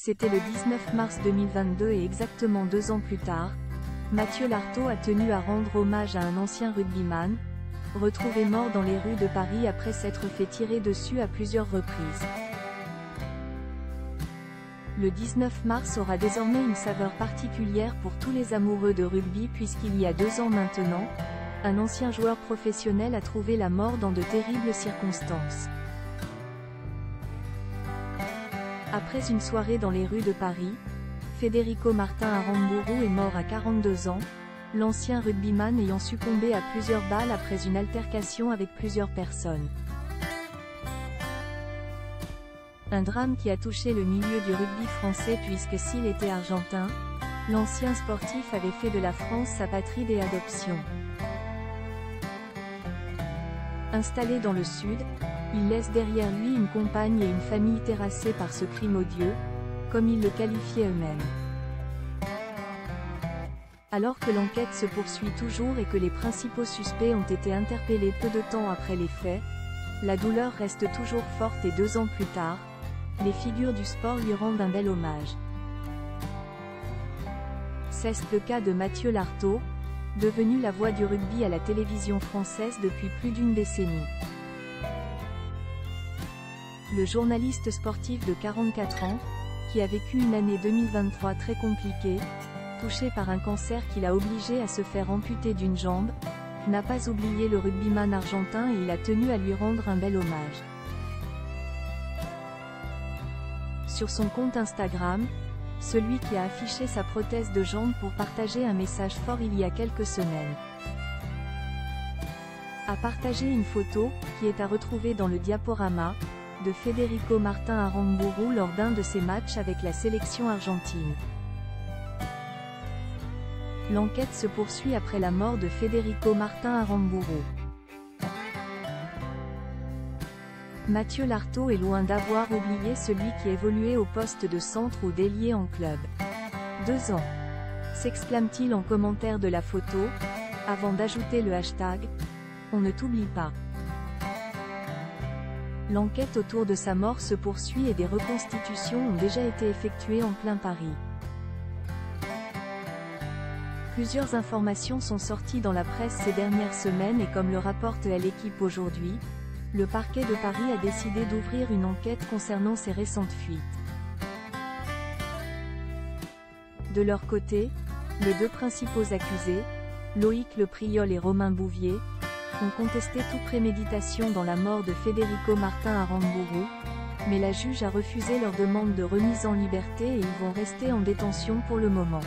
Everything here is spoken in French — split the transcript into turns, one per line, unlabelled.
C'était le 19 mars 2022 et exactement 2 ans plus tard, Mathieu Lartaud a tenu à rendre hommage à un ancien rugbyman, retrouvé mort dans les rues de Paris après s'être fait tirer dessus à plusieurs reprises. Le 19 mars aura désormais une saveur particulière pour tous les amoureux de rugby puisqu'il y a 2 ans maintenant, un ancien joueur professionnel a trouvé la mort dans de terribles circonstances. Après une soirée dans les rues de Paris, Federico Martin Aramburu est mort à 42 ans, l'ancien rugbyman ayant succombé à plusieurs balles après une altercation avec plusieurs personnes. Un drame qui a touché le milieu du rugby français puisque s'il était argentin, l'ancien sportif avait fait de la France sa patrie des adoptions. Installé dans le sud, il laisse derrière lui une compagne et une famille terrassées par ce crime odieux, comme ils le qualifiaient eux-mêmes. Alors que l'enquête se poursuit toujours et que les principaux suspects ont été interpellés peu de temps après les faits, la douleur reste toujours forte et 2 ans plus tard, les figures du sport lui rendent un bel hommage. C'est le cas de Mathieu Lartaud, devenu la voix du rugby à la télévision française depuis plus d'1 décennie. Le journaliste sportif de 44 ans, qui a vécu une année 2023 très compliquée, touché par un cancer qui l'a obligé à se faire amputer d'une jambe, n'a pas oublié le rugbyman argentin et il a tenu à lui rendre un bel hommage. Sur son compte Instagram, celui qui a affiché sa prothèse de jambe pour partager un message fort il y a quelques semaines, a partagé une photo, qui est à retrouver dans le diaporama, de Federico Martin Aramburu lors d'un de ses matchs avec la sélection argentine. L'enquête se poursuit après la mort de Federico Martin Aramburu. Mathieu Lartaud est loin d'avoir oublié celui qui évoluait au poste de centre ou d'ailier en club. 2 ans, s'exclame-t-il en commentaire de la photo, avant d'ajouter le hashtag « On ne t'oublie pas ». L'enquête autour de sa mort se poursuit et des reconstitutions ont déjà été effectuées en plein Paris. Plusieurs informations sont sorties dans la presse ces dernières semaines et comme le rapporte L'Équipe aujourd'hui, le parquet de Paris a décidé d'ouvrir une enquête concernant ces récentes fuites. De leur côté, les 2 principaux accusés, Loïc Le Priol et Romain Bouvier, ont contesté toute préméditation dans la mort de Federico Martin Aramburu, mais la juge a refusé leur demande de remise en liberté et ils vont rester en détention pour le moment.